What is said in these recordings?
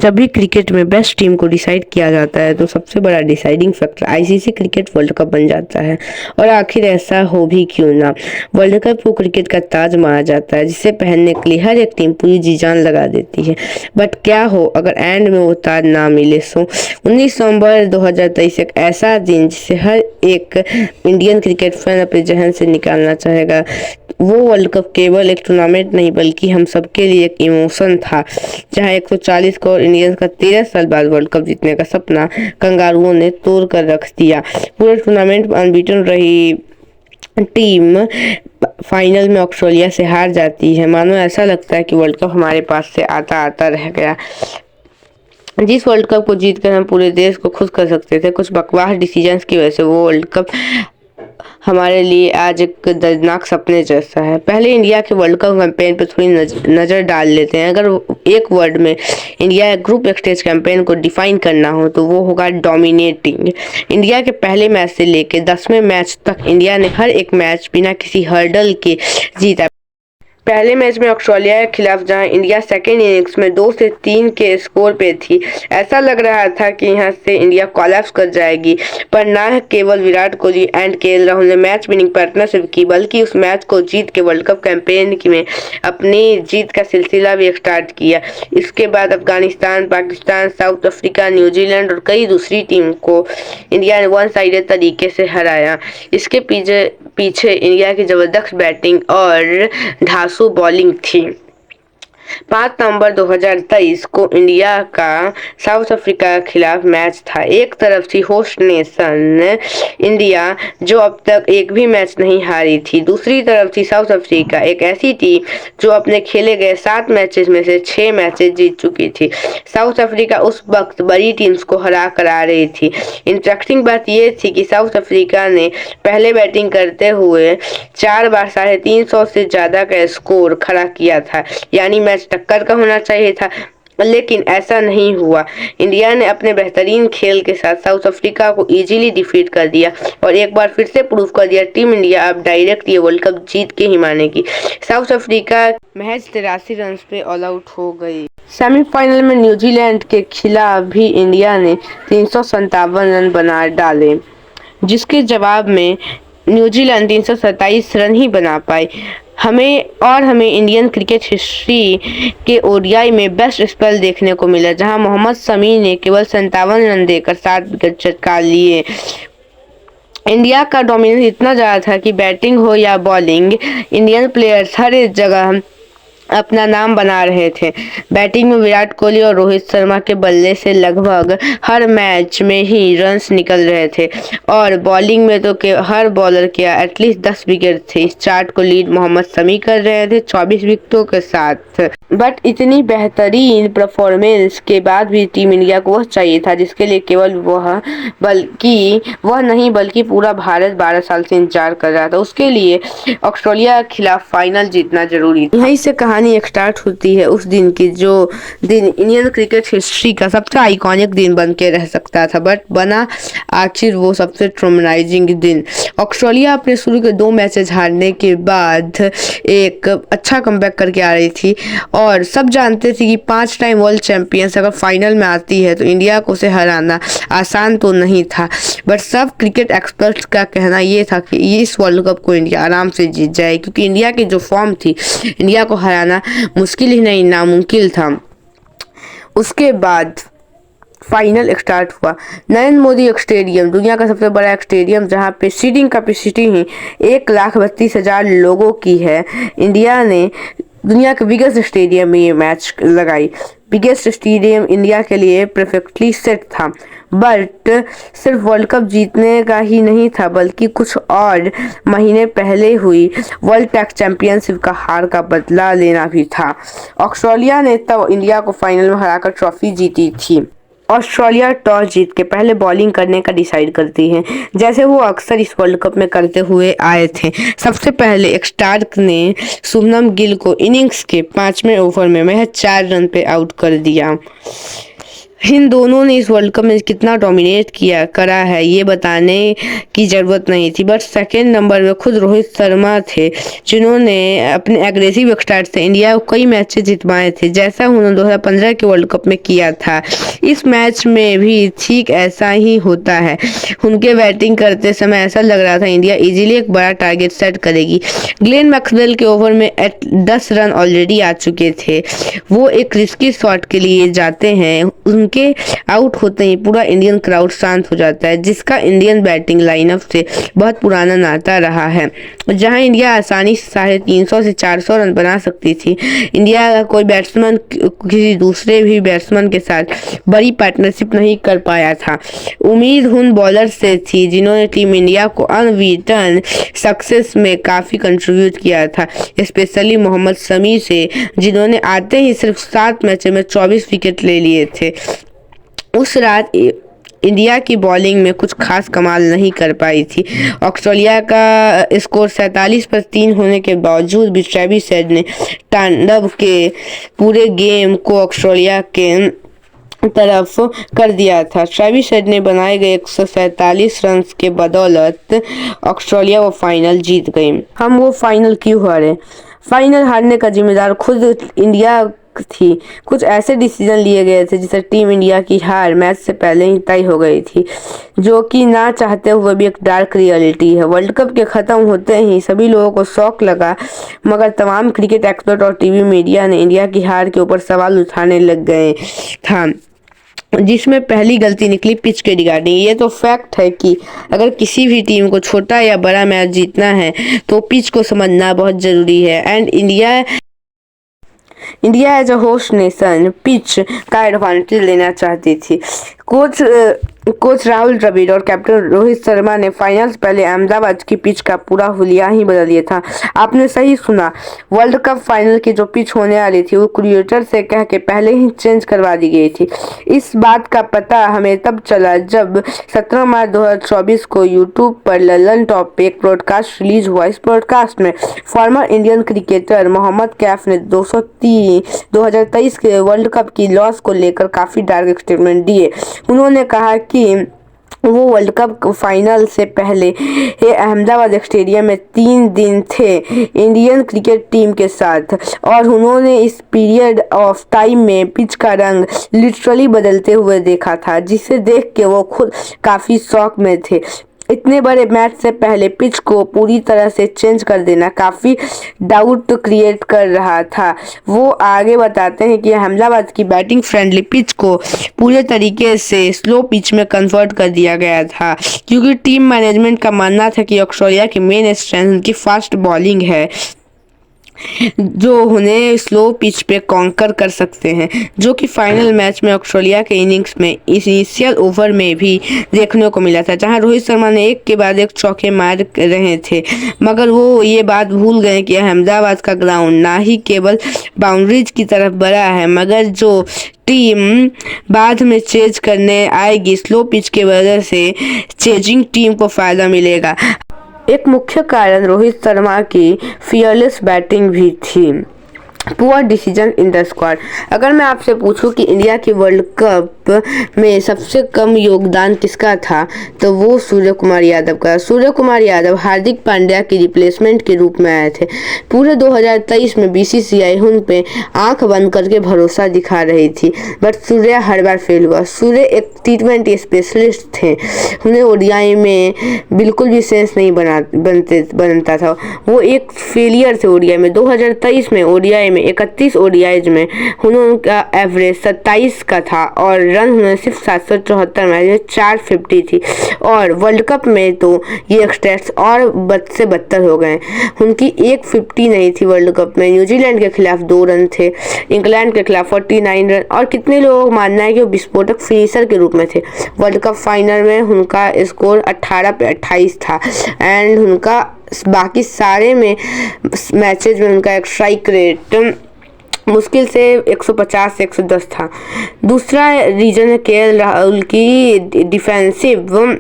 जब भी क्रिकेट में बेस्ट टीम को डिसाइड किया जाता है तो सबसे बड़ा deciding factor ICC cricket world cup बन जाता है। और आखिर ऐसा हो भी क्यों ना, वर्ल्ड कप को क्रिकेट का ताज माना जाता है जिसे पहनने के लिए हर एक टीम पूरी जी जान लगा देती है। बट क्या हो अगर एंड में वो ताज ना मिले? सो 19 नवंबर 2023 एक ऐसा दिन जिसे हर एक इंडियन क्रिकेट फैन अपने जहन से निकालना चाहेगा। वो वर्ल्ड कप केवल एक टूर्नामेंट नहीं बल्कि हम सबके लिए एक इमोशन था, जहां 140 करोड़ इंडियंस का 13 साल बाद वर्ल्ड कप जीतने का सपना कंगारुओं ने तोड़ कर रख दिया। पूरे टूर्नामेंट में अनबीटन रही टीम फाइनल में ऑस्ट्रेलिया से हार जाती है। मानो ऐसा लगता है कि वर्ल्ड कप हमारे पास से आता आता रह गया। जिस वर्ल्ड कप को जीतकर हम पूरे देश को खुश कर सकते थे, कुछ बकवास डिसीजंस की वजह से वो वर्ल्ड कप हमारे लिए आज एक दर्दनाक सपने जैसा है। पहले इंडिया के वर्ल्ड कप कैंपेन पर थोड़ी नज़र डाल लेते हैं। अगर एक वर्ड में इंडिया ग्रुप स्टेज कैंपेन को डिफाइन करना हो तो वो होगा डोमिनेटिंग। इंडिया के पहले मैच से लेकर 10वें मैच तक इंडिया ने हर एक मैच बिना किसी हर्डल के जीता। पहले मैच में ऑस्ट्रेलिया के खिलाफ जहां इंडिया सेकेंड इनिंग्स में 2 से 3 के स्कोर पे थी, ऐसा लग रहा था कि यहां से इंडिया कोलैप्स कर जाएगी। पर ना केवल विराट कोहली एंड केएल राहुल ने मैच विनिंग पार्टनरशिप की, बल्कि उस मैच को जीत के वर्ल्ड कप कैंपेन में अपनी जीत का सिलसिला भी स्टार्ट किया। इसके बाद Afghanistan, Pakistan, south Africa, New Zealand और कई दूसरी टीम को इंडिया ने वन साइडेड तरीके से हराया। इसके पीछे इंडिया की जबरदस्त बैटिंग और धांसू बॉलिंग थी। 5 नवंबर 2023 को इंडिया का साउथ अफ्रीका के खिलाफ मैच था। एक तरफ थी होस्ट नेशन इंडिया जो अब तक एक भी मैच नहीं हारी थी, दूसरी तरफ थी साउथ अफ्रीका, एक ऐसी टीम जो अपने खेले गए 7 मैचेस में से 6 मैचेस जीत चुकी थी। साउथ अफ्रीका उस वक्त बड़ी टीम्स को हरा कर आ रही थी। इंटरेस्टिंग बात यह थी कि साउथ अफ्रीका ने पहले बैटिंग करते हुए 4 बार 350 से ज्यादा का स्कोर खड़ा किया था, यानी मैच टक्कर का होना चाहिए था, लेकिन ऐसा नहीं हुआ। इंडिया ने अपने बेहतरीन खेल के साथ साउथ अफ्रीका को इजीली डिफीट कर दिया और एक बार फिर से प्रूव कर दिया टीम इंडिया अब डायरेक्ट ये वर्ल्ड कप जीत के ही मानेगी। साउथ अफ्रीका महज 83 रन पे ऑल आउट हो गई। सेमीफाइनल में न्यूजीलैंड के खिलाफ भी इंडिया ने 357 रन बना डाले, जिसके जवाब में न्यूजीलैंड 327 रन ही बना पाई। हमें इंडियन क्रिकेट हिस्ट्री के ओडीआई में बेस्ट स्पेल देखने को मिला, जहां मोहम्मद शमी ने केवल 57 रन देकर 7 विकेट चटका लिए। इंडिया का डोमिनेंस इतना ज़्यादा था कि बैटिंग हो या बॉलिंग, इंडियन प्लेयर्स हर एक जगह अपना नाम बना रहे थे। बैटिंग में विराट कोहली और रोहित शर्मा के बल्ले से लगभग हर मैच में ही रन्स निकल रहे थे और बॉलिंग में तो हर बॉलर के एटलीस्ट 10 विकेट थे। इस चार्ट को लीड मोहम्मद शमी कर रहे थे 24 विकेटों के साथ। बट इतनी बेहतरीन परफॉर्मेंस के बाद भी टीम इंडिया को वह चाहिए था जिसके लिए केवल वह नहीं बल्कि पूरा भारत 12 साल से इंतजार कर रहा था। उसके लिए ऑस्ट्रेलिया के खिलाफ फाइनल जीतना जरूरी था। यहीं से कहानी एक स्टार्ट होती है उस दिन की, जो दिन इंडियन क्रिकेट हिस्ट्री का सबसे आइकॉनिक दिन बन के रह सकता था, बट बना आखिर वो सबसे ट्रॉमेटाइजिंग दिन। ऑस्ट्रेलिया अपने शुरू के 2 मैचेस हारने के बाद एक अच्छा कमबैक करके आ रही थी और सब जानते थे कि 5 टाइम वर्ल्ड चैंपियंस अगर फाइनल में आती है तो इंडिया को उसे हराना आसान तो नहीं था। बट सब क्रिकेट एक्सपर्ट्स का कहना ये था कि इस वर्ल्ड कप को इंडिया आराम से जीत जाए, क्योंकि इंडिया की जो फॉर्म थी, इंडिया को हराना मुश्किल ही नहीं नामुमकिन था। उसके बाद फाइनल स्टार्ट हुआ। नरेंद्र मोदी स्टेडियम, दुनिया का सबसे बड़ा स्टेडियम जहां पे सीटिंग कैपेसिटी ही 1,32,000 लोगों की है। इंडिया ने दुनिया के बिगेस्ट स्टेडियम में ये मैच लगाई। बिगेस्ट स्टेडियम इंडिया के लिए परफेक्टली सेट था, बट सिर्फ वर्ल्ड कप जीतने का ही नहीं था बल्कि कुछ और महीने पहले हुई वर्ल्ड टेस्ट चैंपियनशिप का हार का बदला लेना भी था। ऑस्ट्रेलिया ने तब इंडिया को फाइनल में हराकर ट्रॉफी जीती थी। ऑस्ट्रेलिया टॉस जीत के पहले बॉलिंग करने का डिसाइड करती है, जैसे वो अक्सर इस वर्ल्ड कप में करते हुए आए थे। सबसे पहले स्टार्क ने शुभमन गिल को इनिंग्स के 5वें ओवर में महज 4 रन पे आउट कर दिया। इन दोनों ने इस वर्ल्ड कप में कितना डोमिनेट किया करा है ये बताने की ज़रूरत नहीं थी। बट सेकेंड नंबर में खुद रोहित शर्मा थे, जिन्होंने अपने एग्रेसिव स्टार्ट से इंडिया को कई मैचेस जितवाए थे, जैसा उन्होंने 2015 के वर्ल्ड कप में किया था। इस मैच में भी ठीक ऐसा ही होता है। उनके बैटिंग करते समय ऐसा लग रहा था इंडिया इजीली एक बड़ा टारगेट सेट करेगी। ग्लेन मैक्सवेल के ओवर में 10 रन ऑलरेडी आ चुके थे। वो एक रिस्की शॉट के लिए जाते हैं, उनके आउट होते ही पूरा इंडियन क्राउड शांत हो जाता है, जिसका इंडियन बैटिंग लाइनअप से बहुत पुराना नाता रहा है। जहां इंडिया आसानी से 350 से 400 रन बना सकती थी, इंडिया का कोई बैट्समैन किसी दूसरे भी बैट्समैन के साथ बड़ी पार्टनरशिप नहीं कर पाया था। उम्मीद उन बॉलर से थी जिन्होंने टीम इंडिया को अनबीटन सक्सेस में काफ़ी कंट्रीब्यूट किया था, स्पेशली मोहम्मद शमी से, जिन्होंने आते ही सिर्फ 7 मैचों में 24 विकेट ले लिए थे। उस रात इंडिया की बॉलिंग में कुछ खास कमाल नहीं कर पाई थी। ऑस्ट्रेलिया का स्कोर 47/3 होने के बावजूद भी ट्रेविस हेड ने तांडव के पूरे गेम को ऑस्ट्रेलिया के तरफ कर दिया था। ट्रेविस हेड ने बनाए गए 147 रन के बदौलत ऑस्ट्रेलिया वो फाइनल जीत गई। हम वो फाइनल क्यों हारे? फाइनल हारने का जिम्मेदार खुद इंडिया थी। कुछ ऐसे डिसीजन लिए गए थे जिससे टीम इंडिया की हार मैच से पहले ही तय हो गई थी, जो कि ना चाहते हुए भी एक डार्क रियलिटी है। वर्ल्ड कप के ख़त्म होते ही सभी लोगों को शौक लगा, मगर तमाम क्रिकेट एक्सपर्ट और टीवी मीडिया ने इंडिया की हार के ऊपर सवाल उठाने लग गए था, जिसमें पहली गलती निकली पिच के रिगार्डिंग। ये तो फैक्ट है कि अगर किसी भी टीम को छोटा या बड़ा मैच जीतना है तो पिच को समझना बहुत ज़रूरी है। And India as a host nation pitch का एडवांटेज लेना चाहती थी। कोच राहुल द्रविड़ और कैप्टन रोहित शर्मा ने फाइनल से पहले अहमदाबाद की पिच का पूरा हुलिया ही बदल दिया था। आपने सही सुना, वर्ल्ड कप फाइनल की जो पिच होने वाली थी वो क्रिएटर से कह के पहले ही चेंज करवा दी गई थी। इस बात का पता हमें तब चला जब 17 मार्च 2024 को यूट्यूब पर ललन टॉप पे एक ब्रॉडकास्ट रिलीज हुआ। इस ब्रॉडकास्ट में former Indian cricketer Mohammad Kaif ने 2023 के वर्ल्ड कप की लॉस को लेकर काफ़ी डार्क स्टेटमेंट दिए। उन्होंने कहा कि वो वर्ल्ड कप फाइनल से पहले अहमदाबाद स्टेडियम में 3 दिन थे इंडियन क्रिकेट टीम के साथ, और उन्होंने इस पीरियड ऑफ टाइम में पिच का रंग लिटरली बदलते हुए देखा था, जिसे देख के वो खुद काफ़ी शॉक में थे। इतने बड़े मैच से पहले पिच को पूरी तरह से चेंज कर देना काफ़ी डाउट क्रिएट कर रहा था। वो आगे बताते हैं कि अहमदाबाद की बैटिंग फ्रेंडली पिच को पूरे तरीके से स्लो पिच में कन्वर्ट कर दिया गया था, क्योंकि टीम मैनेजमेंट का मानना था कि ऑस्ट्रेलिया की मेन स्ट्रेंथ उनकी फास्ट बॉलिंग है, जो उन्हें स्लो पिच पे कॉन्कर कर सकते हैं, जो कि फाइनल मैच में ऑस्ट्रेलिया के इनिंग्स में इनिशियल ओवर में भी देखने को मिला था, जहां रोहित शर्मा ने एक के बाद एक चौके मार रहे थे। मगर वो ये बात भूल गए कि अहमदाबाद का ग्राउंड ना ही केवल बाउंड्रीज की तरफ बड़ा है, मगर जो टीम बाद में चेज करने आएगी स्लो पिच की वजह से चेजिंग टीम को फ़ायदा मिलेगा। एक मुख्य कारण रोहित शर्मा की फियरलेस बैटिंग भी थी। Poor decision in the squad. अगर मैं आपसे पूछूं कि इंडिया की वर्ल्ड कप में सबसे कम योगदान किसका था, तो वो सूर्य कुमार यादव का। सूर्य कुमार यादव हार्दिक पांड्या की रिप्लेसमेंट के रूप में आए थे। पूरे 2023 में बीसीसीआई उन पे आंख बंद करके भरोसा दिखा रही थी, but Surya her bar fail हुआ। सूर्य एक T20 स्पेशलिस्ट थे, उन्हें ओडीआई में बिल्कुल भी सेंस नहीं बनता था। वो एक फेलियर थे ओडीआई में। 2023 में ओडीआई में 31 ओडीआईज में उनका एवरेज 27 का था और रन उन्होंने सिर्फ 774 मैच में 450 थी, और वर्ल्ड कप में तो ये स्टैट्स और बद से बदतर हो गए। उनकी 150 नहीं थी वर्ल्ड कप में। न्यूजीलैंड के खिलाफ 2 रन थे, इंग्लैंड के खिलाफ 49 रन, और कितने लोगों को मानना है कि वो विस्फोटक फिनिशर के रूप में थे। वर्ल्ड कप फाइनल में उनका स्कोर 18 पे 28 था, एंड उनका बाकी सारे में मैचेज में उनका एक स्ट्राइक रेट मुश्किल से 150 से 110 था। दूसरा रीजन है केएल राहुल की डिफेंसिव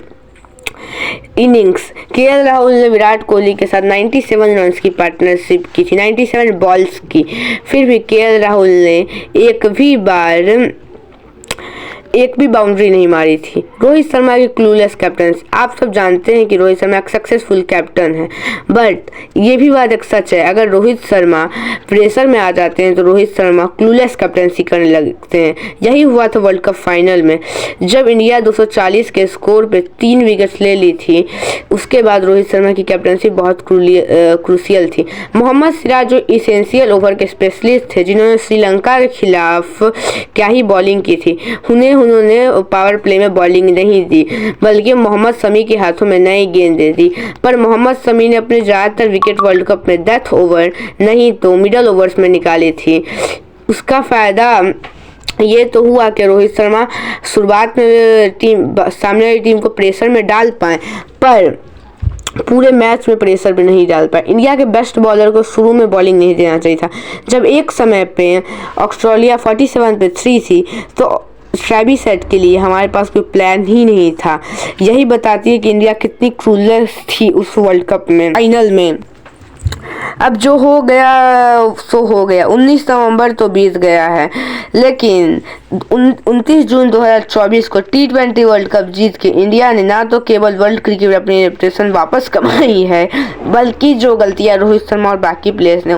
इनिंग्स। केएल राहुल ने विराट कोहली के साथ 97 रन की पार्टनरशिप की थी, 97 बॉल्स की। फिर भी केएल राहुल ने एक भी बार एक भी बाउंड्री नहीं मारी थी। रोहित शर्मा की क्लूलेस कैप्टनसी, आप सब जानते हैं कि रोहित शर्मा एक सक्सेसफुल कैप्टन है, बट ये भी बात एक सच है, अगर रोहित शर्मा प्रेशर में आ जाते हैं तो रोहित शर्मा क्लूलेस कैप्टनसी करने लगते हैं। यही हुआ था वर्ल्ड कप फाइनल में, जब इंडिया 240 के स्कोर पे 3 विकेट्स ले ली थी। उसके बाद रोहित शर्मा की कैप्टनसी बहुत क्रूशियल थी। मोहम्मद सिराज जो इसेंशियल ओवर के स्पेशलिस्ट थे, जिन्होंने श्रीलंका के खिलाफ क्या ही बॉलिंग की थी, उन्होंने पावर प्ले में बॉलिंग नहीं दी, बल्कि मोहम्मद शमी के हाथों में नई गेंद दे दी। पर मोहम्मद शमी ने अपने ज़्यादातर विकेट वर्ल्ड कप में डेथ ओवर नहीं तो मिडल ओवर्स में निकाली थी। उसका फ़ायदा ये तो हुआ कि रोहित शर्मा शुरुआत में सामने वाली टीम को प्रेशर में डाल पाए, पर पूरे मैच में प्रेशर भी नहीं डाल पाए। इंडिया के बेस्ट बॉलर को शुरू में बॉलिंग नहीं देना चाहिए था। जब एक समय पे ऑस्ट्रेलिया 47 पे 3 थी तो ट्रेविस हेड के लिए हमारे पास कोई प्लान ही नहीं था। यही बताती है कि इंडिया कितनी क्रूलेस थी उस वर्ल्ड कप में फाइनल में। अब जो हो गया सो हो गया, 19 नवंबर तो बीत गया है, लेकिन 29 जून 2024 को T20 वर्ल्ड कप जीत के इंडिया ने ना तो केवल वर्ल्ड क्रिकेट में अपनी रेपुटेशन वापस कमाई है, बल्कि जो गलतियां रोहित शर्मा और बाकी प्लेयर्स ने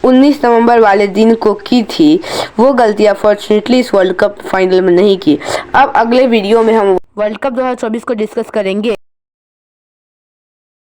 19 नवंबर वाले दिन को की थी, वो गलतियां फॉर्चुनेटली इस वर्ल्ड कप फाइनल में नहीं की। अब अगले वीडियो में हम वर्ल्ड कप 2024 को डिस्कस करेंगे।